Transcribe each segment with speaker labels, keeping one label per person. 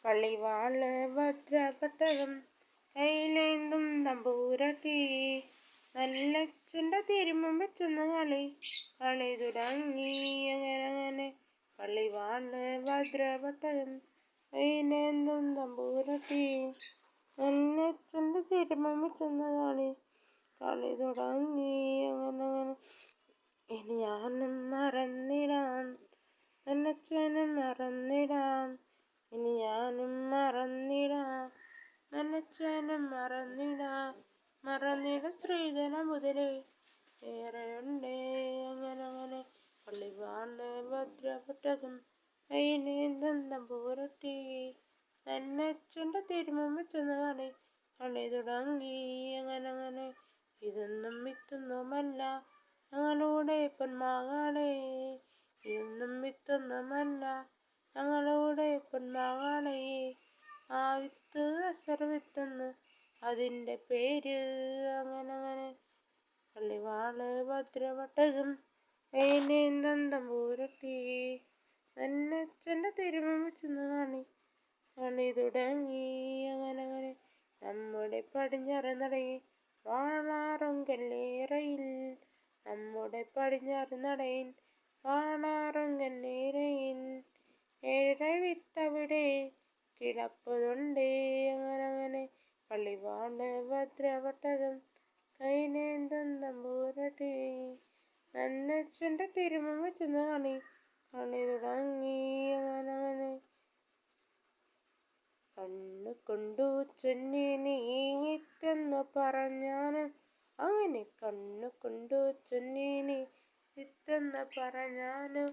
Speaker 1: പള്ളിവാള് ഭദ്രപട്ടകം കയ്യിലേന്തും തമ്പൂരട്ടി നല്ലച്ഛൻ്റെ തിരുമും വെച്ചെന്ന് കളി തുടങ്ങി അങ്ങനെ പള്ളിവാള് ഭദ്രപട്ടകം കയ്യിലേന്തും തമ്പൂരട്ടി നല്ലച്ഛൻ്റെ തിരുമും വെച്ചെന്ന് കളി തുടങ്ങി അങ്ങനെ ഇനി ഞാനും മറന്നിടാം നല്ലച്ഛനും മറന്നിടാം ഇനി ഞാനും മറന്നിടാം നല്ലച്ഛനും മറന്നിട സ്ത്രീധന മുതലേ ഏറെയുണ്ടേ അങ്ങനെ പള്ളിവാള് ഭദ്രപട്ടകം കയ്യിലേന്തും തമ്പൂരട്ടി നല്ലച്ഛൻ്റെ തിരുമും വെച്ചെന്ന് കളി തുടങ്ങി അങ്ങനെ ഇതൊന്നും വിത്തൊന്നുമല്ല ഞങ്ങളുടെ പൊന്മകളെ ഇതൊന്നും വിത്തൊന്നുമല്ല ഞങ്ങളുടെ പൊന്മകളെ ആ വിത്ത് അസർവിത്തെന്ന് അതിൻ്റെ പേര് അങ്ങനെ പള്ളിവാള് ഭദ്രപട്ടകം കയ്യിലേന്തും തമ്പൂരട്ടി നല്ലച്ഛൻ്റെ തിരുമും വെച്ചെന്ന് കളി തുടങ്ങി അങ്ങനെ നമ്മുടെ പടിഞ്ഞാറ് നടയിൽ വാളാറും കല്ലേറയിൽ നമ്മുടെ പടിഞ്ഞാറ് നടയിൽ വാളാറും കല്ലേറയിൽ ഏഴര വിത്തവിടെ കിടപ്പതുണ്ടേ അങ്ങനെ പള്ളിവാള് ഭദ്രപട്ടകം കയ്യിലേന്തും തമ്പൂരട്ടി നല്ലച്ഛൻ്റെ തിരുമും വെച്ചെന്ന് കളി തുടങ്ങി അങ്ങനെ കണ്ണു കൊണ്ടു ചൊല്ലി നീങ്ങിട്ടെന്ന് പറഞ്ഞാന് അങ്ങനെ കണ്ണു കൊണ്ടു ചൊല്ലി നീത്തെന്ന് പറഞ്ഞാന്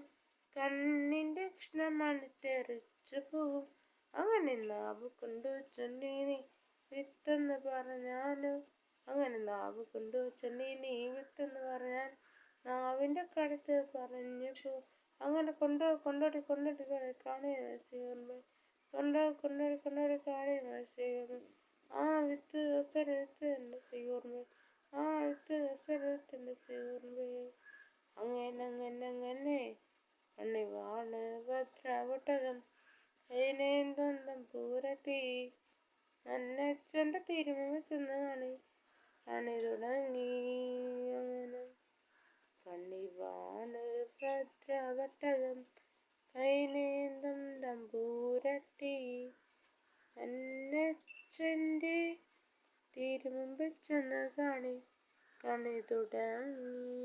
Speaker 1: കണ്ണിൻ്റെ കഷ്ണമാണ് തെറിച്ചു പോവും അങ്ങനെ നാവ് കൊണ്ടു ചൊല്ലി നീത്തെന്ന് പറഞ്ഞാല് അങ്ങനെ നാവ് കൊണ്ടു ചൊല്ലി നീത്തെന്ന് പറഞ്ഞാൽ നാവിൻ്റെ കടുത്ത് പറഞ്ഞു പോവും അങ്ങനെ കൊണ്ടോടി കാണി കൊണ്ടോടി കാണി ആ വിത്ത് അസരത്തിൻ്റെ സീർമേ ആ വിത്ത് അസരത്തിൻ്റെ സീർമേ അങ്ങനെ പള്ളിവാള് ഭദ്രപട്ടകം കയ്യിലേന്തും തമ്പൂരട്ടി നല്ലച്ഛൻ്റെ തിരുമും വെച്ചെന്ന് കളി തുടങ്ങി അങ്ങനെ പള്ളിവാള് ഭദ്രപട്ടകം കയ്യിലേന്തും തമ്പൂരട്ടി നല്ലച്ഛൻ്റെ തിരുമും വെച്ചെന്ന് കളി തുടങ്ങി.